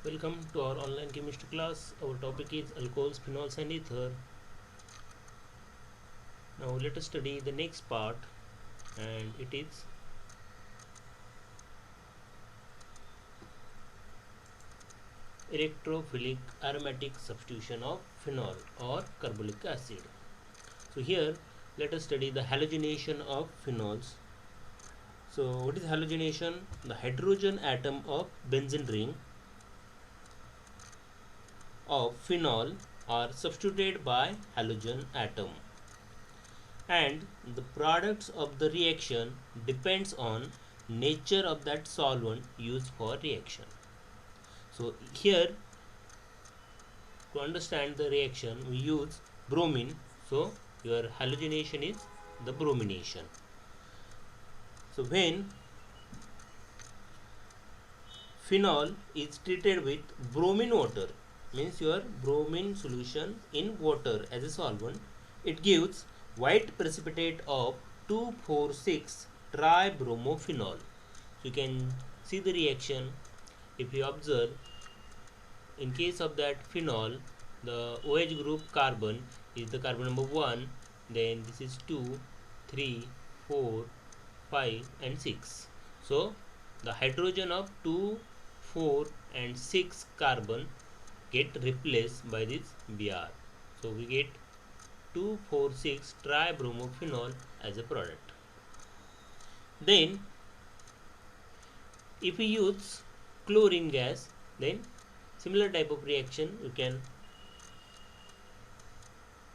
Welcome to our online chemistry class. Our topic is alcohols, phenols and ether. Now let us study the next part, and it is electrophilic aromatic substitution of phenol or carbolic acid. So here let us study the halogenation of phenols. So what is halogenation? The hydrogen atom of benzene ring of phenol are substituted by halogen atom, and the products of the reaction depends on nature of that solvent used for reaction. So here, to understand the reaction, we use bromine. So your halogenation is the bromination. So when phenol is treated with bromine water, means your bromine solution in water as a solvent, it gives white precipitate of 2,4,6 tribromophenol. So you can see the reaction. If you observe, in case of that phenol, the OH group carbon is the carbon number 1, then this is 2, 3, 4, 5 and 6. So the hydrogen of 2, 4 and 6 carbon get replaced by this Br. So we get 2,4,6 tribromophenol as a product. Then if we use chlorine gas, then similar type of reaction you can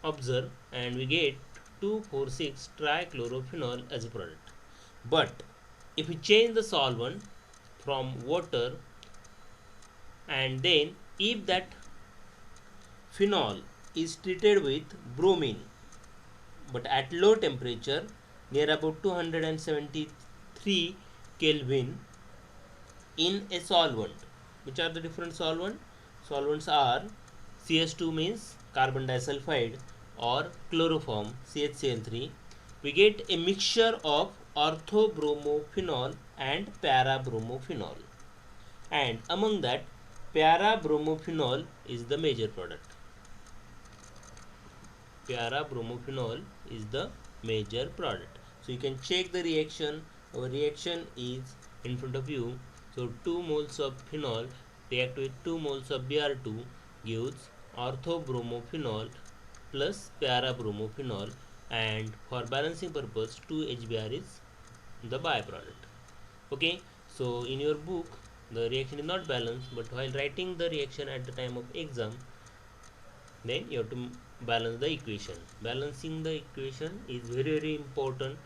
observe, and we get 2,4,6 trichlorophenol as a product. But if we change the solvent from water, and then if that phenol is treated with bromine but at low temperature near about 273 Kelvin in a solvent, which are the different solvents are CS2 means carbon disulfide or chloroform CHCl3. We get a mixture of orthobromophenol and parabromophenol, and among that parabromophenol is the major product. Parabromophenol is the major product. So you can check the reaction. Our reaction is in front of you. So 2 moles of phenol react with 2 moles of Br2 gives orthobromophenol plus parabromophenol, and for balancing purpose 2HBr is the byproduct. Okay, so in your book the reaction is not balanced, but while writing the reaction at the time of exam, then you have to balance the equation. Balancing the equation is very important.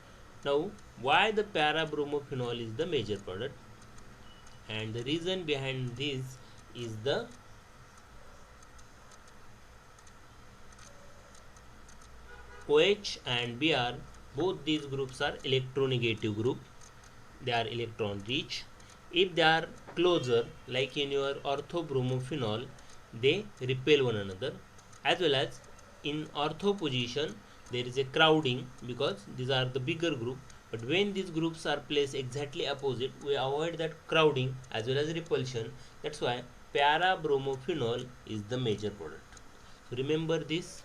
Now why the parabromophenol is the major product, and the reason behind this is the OH and Br, both these groups are electronegative group. They are electron rich. If they are closer, like in your orthobromophenol, they repel one another, as well as in ortho position there is a crowding because these are the bigger group. But when these groups are placed exactly opposite, we avoid that crowding as well as repulsion. That's why parabromophenol is the major product. So remember this,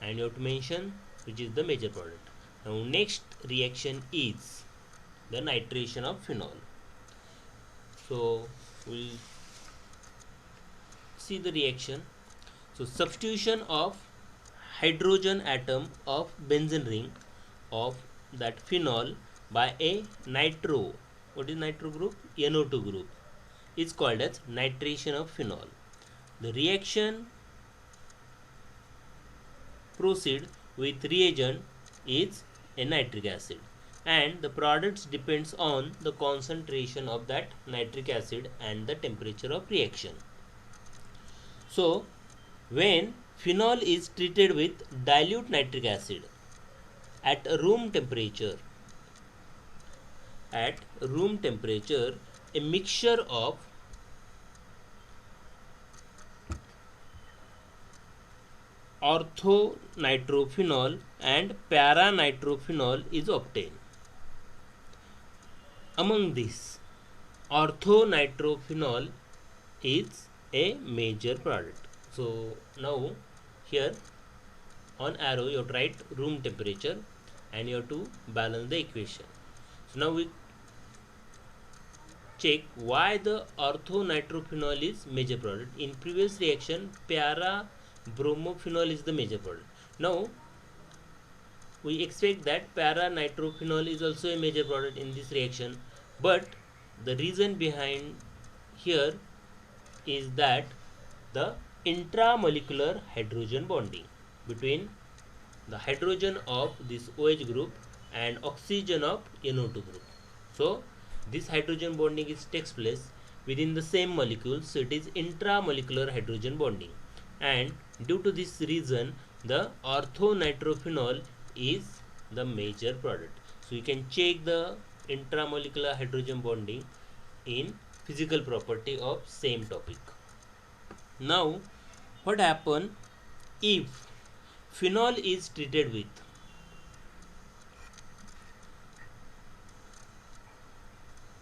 and you have to mention which is the major product. Now next reaction is the nitration of phenol. So we'll see the reaction. So substitution of hydrogen atom of benzene ring of that phenol by a nitro, what is nitro group? NO2 group, is called as nitration of phenol. The reaction proceed with reagent is a nitric acid, and the products depends on the concentration of that nitric acid and the temperature of reaction. So when phenol is treated with dilute nitric acid at room temperature, a mixture of orthonitrophenol and paranitrophenol is obtained. Among these, orthonitrophenol is a major product. So now here on arrow you have to write room temperature and you have to balance the equation. So now we check why the orthonitrophenol is major product. In previous reaction para bromophenol is the major product. Now we expect that para nitrophenol is also a major product in this reaction, but the reason behind here is that the intramolecular hydrogen bonding between the hydrogen of this OH group and oxygen of NO2 group. So this hydrogen bonding takes place within the same molecule, so it is intramolecular hydrogen bonding, and due to this reason the orthonitrophenol is the major product. So you can check the intramolecular hydrogen bonding in physical property of same topic. Now what happen if phenol is treated with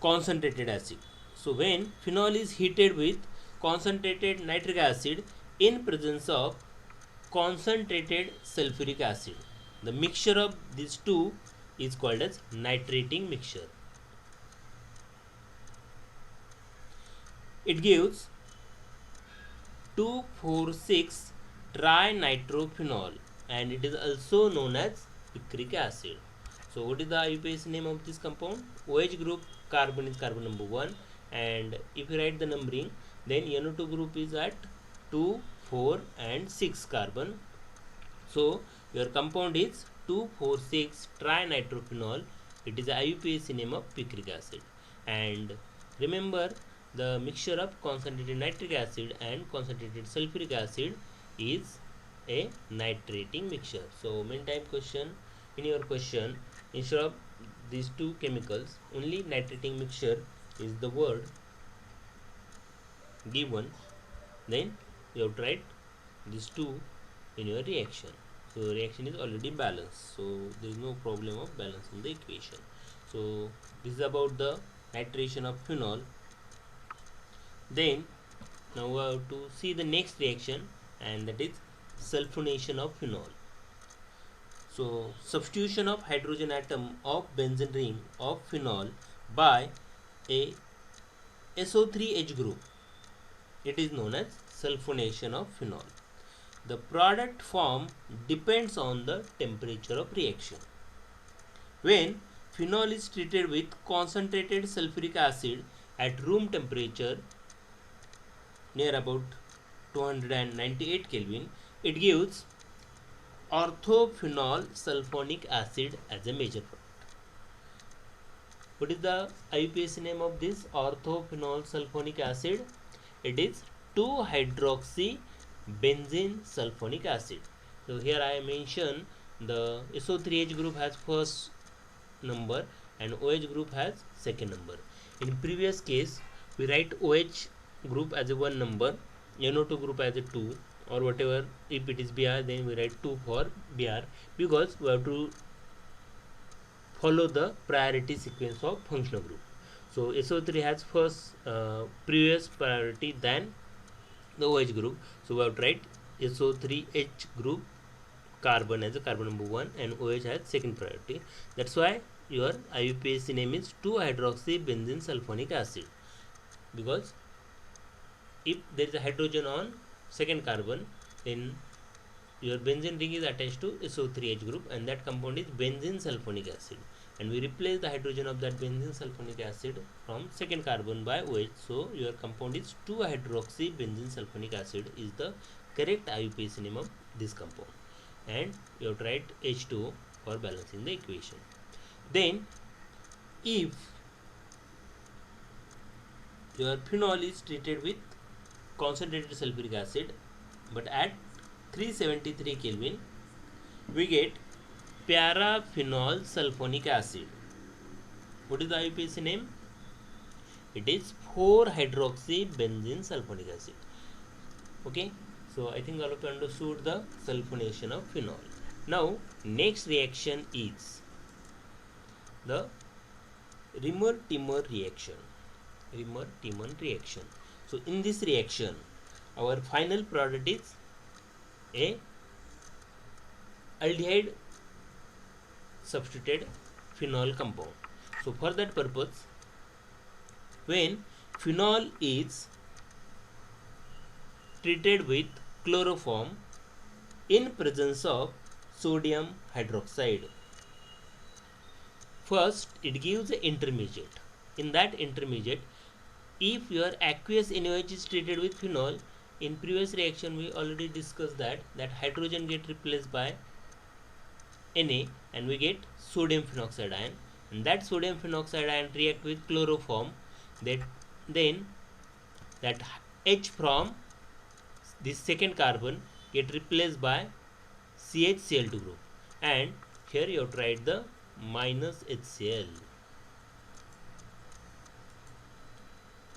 concentrated acid? So when phenol is heated with concentrated nitric acid in presence of concentrated sulfuric acid, the mixture of these two is called as nitrating mixture. It gives 2,4,6 trinitrophenol and it is also known as picric acid. So what is the IUPAC name of this compound? OH group carbon is carbon number 1, and if you write the numbering then NO2 group is at 2, 4 and 6 carbon. So your compound is 2,4,6 trinitrophenol. It is the IUPAC name of picric acid. And remember, the mixture of concentrated nitric acid and concentrated sulfuric acid is a nitrating mixture. So many time question in your question, instead of these two chemicals, only nitrating mixture is the word given, then you have to write these two in your reaction. So reaction is already balanced, so there is no problem of balancing the equation. So this is about the nitration of phenol. Then now we have to see the next reaction, and that is sulfonation of phenol. So substitution of hydrogen atom of benzene ring of phenol by a SO3H group, it is known as sulfonation of phenol. The product form depends on the temperature of reaction. When phenol is treated with concentrated sulfuric acid at room temperature near about 298 Kelvin, it gives orthophenol sulfonic acid as a major product. What is the IUPAC name of this orthophenol sulfonic acid? It is 2-hydroxy benzene sulfonic acid. So here I mention the SO3H group has first number and OH group has second number. In previous case we write OH group as a 1 number, NO2 group as a 2, or whatever. If it is Br then we write 2 for Br, because we have to follow the priority sequence of functional group. So SO3 has first previous priority than the OH group, so we have to write SO3H group carbon as a carbon number 1 and OH has second priority. That's why your IUPAC name is 2-hydroxy benzene sulfonic acid, because if there is a hydrogen on second carbon, then your benzene ring is attached to SO3H group and that compound is benzene sulfonic acid, and we replace the hydrogen of that benzene sulfonic acid from second carbon by OH, so your compound is 2-hydroxy benzene sulfonic acid is the correct IUPAC name of this compound, and you have to write H2O for balancing the equation. Then if your phenol is treated with concentrated sulfuric acid but at 373 Kelvin, we get paraphenol sulfonic acid. What is the IUPAC name? It is 4-hydroxy benzene sulfonic acid. Okay, so I think all of you understood the sulfonation of phenol. Now next reaction is the Reaumur-Timmer reaction. Rimmer-Timon reaction. So in this reaction, our final product is a aldehyde substituted phenol compound. So for that purpose, when phenol is treated with chloroform in presence of sodium hydroxide, first it gives an intermediate. In that intermediate, if your aqueous NaOH is treated with phenol, in previous reaction we already discussed that hydrogen get replaced by Na and we get sodium phenoxide ion, and that sodium phenoxide ion react with chloroform, that then that H from this second carbon get replaced by CHCl2 group, and here you have to write the minus HCl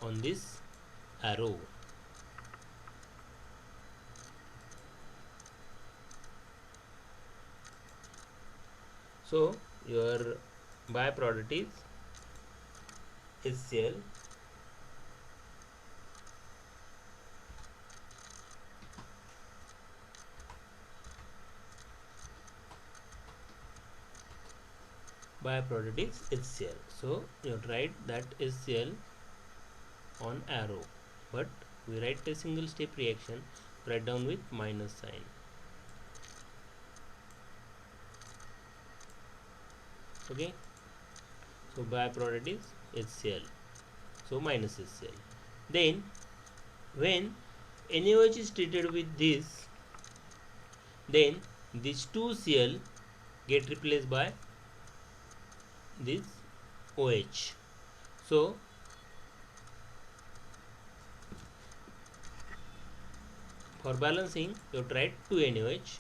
on this arrow. So your byproduct is HCl byproduct is HCl. So you write that HCl on arrow, but we write a single step reaction, write down with minus sign. Okay, so byproduct is HCl, so minus HCl. Then when NaOH is treated with this, then this 2Cl get replaced by this OH. So for balancing you have to write 2 NaOH,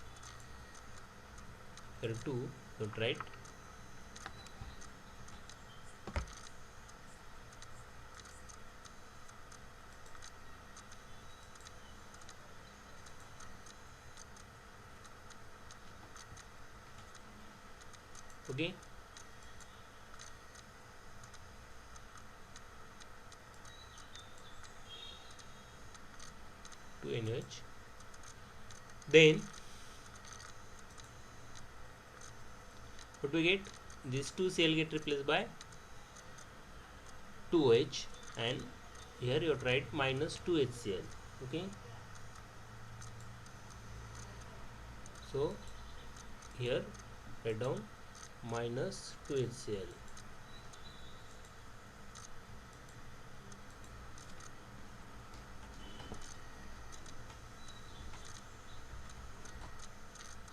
here 2 you have to write. Okay, to NaOH. Then what we get, this 2Cl get replaced by 2OH, and here you have to write minus 2HCl. Okay, so here write down minus 2HCl.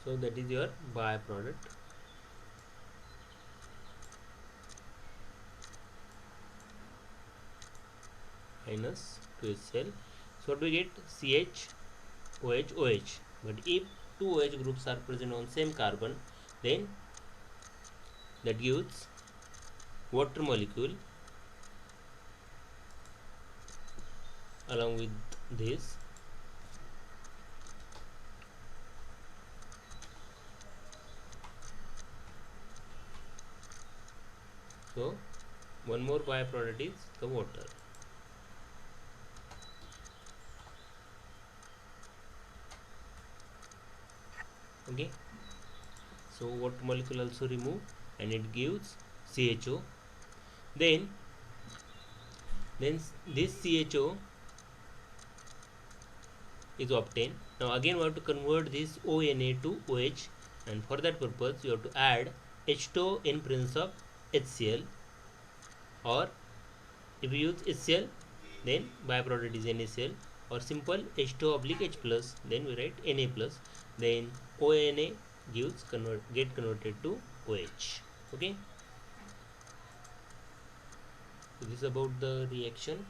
So that is your byproduct. Minus 2HCl. So what we get, CH, OH, OH. But if two OH groups are present on same carbon, then that gives water molecule along with this. So one more byproduct is the water. Okay, so water molecule also remove and it gives CHO. Then this CHO is obtained. Now again we have to convert this ONA to OH, and for that purpose you have to add H2O in presence of HCl, or if you use HCl then byproduct is NaCl, or simple H2O oblique H plus, then we write Na plus, then ONA gives get converted to OH. Okay, so this is about the reaction.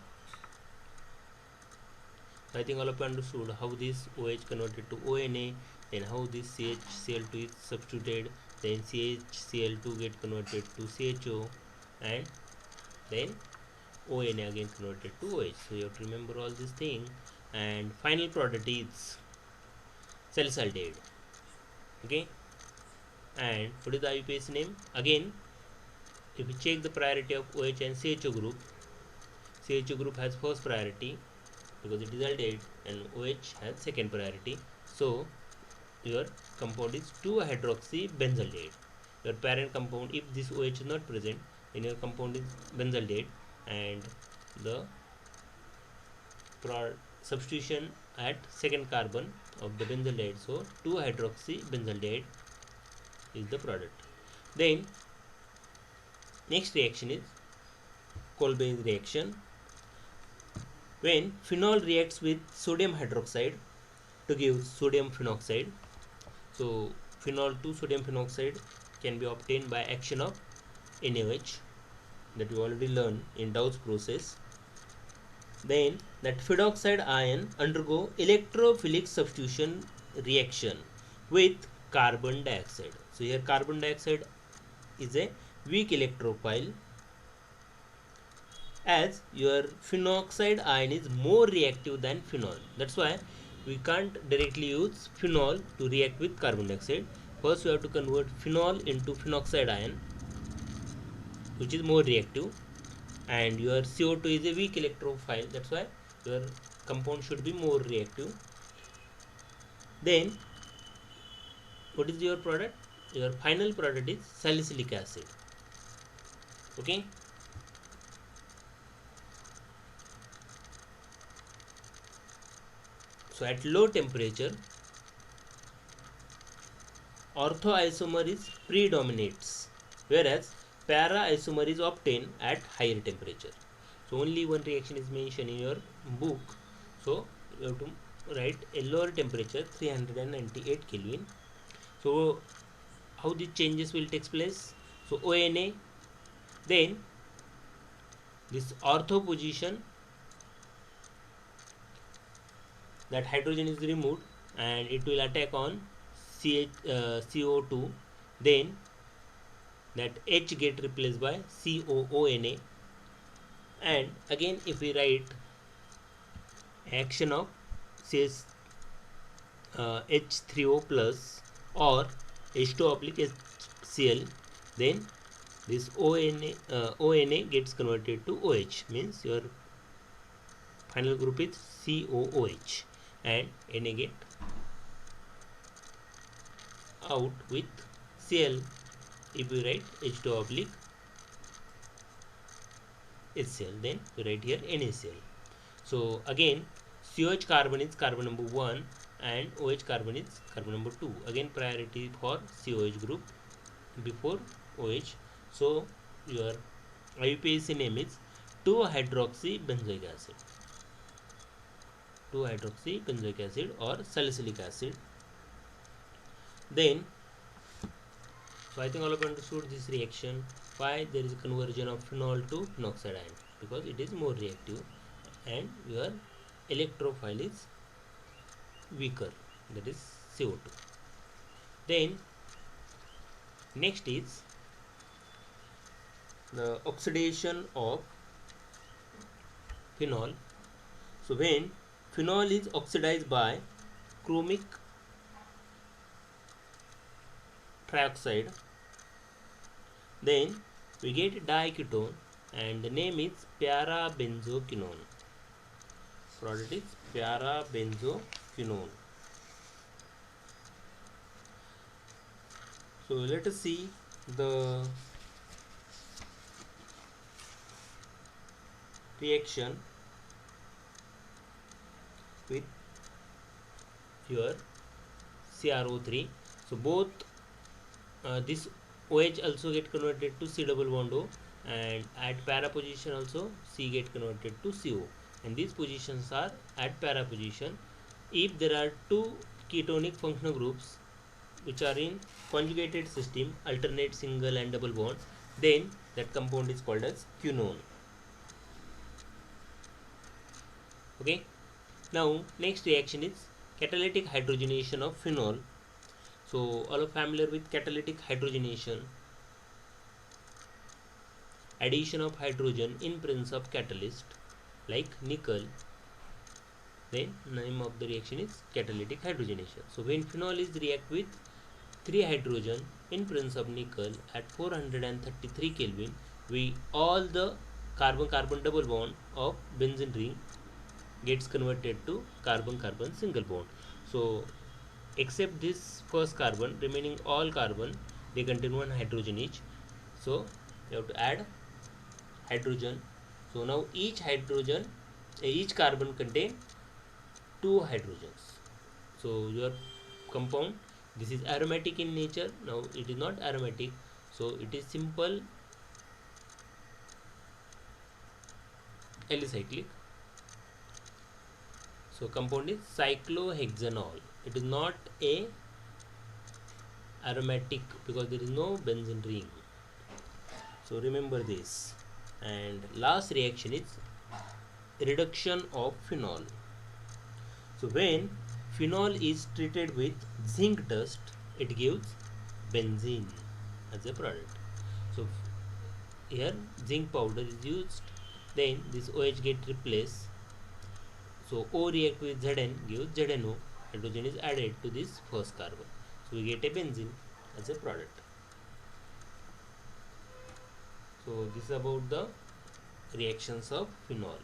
I think all of you understood how this OH converted to ONA, then how this CHCl2 is substituted, then CHCl2 get converted to CHO, and then ONA again converted to OH. So you have to remember all these things. And final product is salicylic. Okay, and what is the IUPAC name? Again, if you check the priority of OH and CHO group, CH group has first priority because it is aldehyde, and OH has second priority. So your compound is 2-hydroxybenzaldehyde. Your parent compound, if this OH is not present, then your compound is benzaldehyde, and the substitution at second carbon of the benzaldehyde, so 2-hydroxybenzaldehyde is the product. Then next reaction is Kolbe's reaction. When phenol reacts with sodium hydroxide to give sodium phenoxide, so phenol to sodium phenoxide can be obtained by action of NaOH, that we already learned in Dow's process. Then that phenoxide ion undergo electrophilic substitution reaction with carbon dioxide. So here carbon dioxide is a weak electrophile, as your phenoxide ion is more reactive than phenol. That's why we can't directly use phenol to react with carbon dioxide. First we have to convert phenol into phenoxide ion, which is more reactive, and your CO2 is a weak electrophile. That's why your compound should be more reactive. Then what is your product? Your final product is salicylic acid. Okay. So at low temperature, ortho isomer is predominates, whereas para isomer is obtained at higher temperature. So only one reaction is mentioned in your book. So you have to write a lower temperature, 398 Kelvin. So how the changes will take place? So ONA, then this ortho position, that hydrogen is removed and it will attack on CO2, then that H get replaced by COONA, and again if we write action of CS H3O plus or H2 oblique HCl, then this ONA gets converted to OH, means your final group is COOH, and Na get out with Cl if we write H2 oblique HCl, then we write here NaCl. So again COH carbon is carbon number 1 and OH carbon is carbon number 2. Again priority for COH group before OH. So your IUPAC name is 2-hydroxybenzoic acid. 2-hydroxybenzoic acid or salicylic acid. Then, so I think all of you understood this reaction, why there is a conversion of phenol to phenoxide ion, because it is more reactive and your electrophile is weaker, that is CO2. Then next is the oxidation of phenol. So when phenol is oxidized by chromic trioxide, then we get diketone and the name is para-benzoquinone. Product is para-benzoquinone. So let us see the reaction with your CrO3. So both this OH also get converted to C double bond O, and at para position also C get converted to CO, and these positions are at para position. If there are two ketonic functional groups which are in conjugated system, alternate single and double bond, then that compound is called as quinone. Okay. Now next reaction is catalytic hydrogenation of phenol. So all are familiar with catalytic hydrogenation, addition of hydrogen in presence of catalyst like nickel. Then name of the reaction is catalytic hydrogenation. So when phenol is react with 3 hydrogen in presence of nickel at 433 Kelvin, we all the carbon carbon double bond of benzene ring gets converted to carbon carbon single bond. So except this first carbon, remaining all carbon, they contain one hydrogen each. So you have to add hydrogen. So now each carbon contain two hydrogens. So your compound, this is aromatic in nature. Now it is not aromatic, so it is simple alicyclic. So compound is cyclohexanol. It is not a aromatic because there is no benzene ring. So remember this. And last reaction is reduction of phenol. So when phenol is treated with zinc dust, it gives benzene as a product. So here zinc powder is used, then this OH get replaced. So O react with Zn gives ZnO. Hydrogen is added to this first carbon. So we get a benzene as a product. So this is about the reactions of phenol.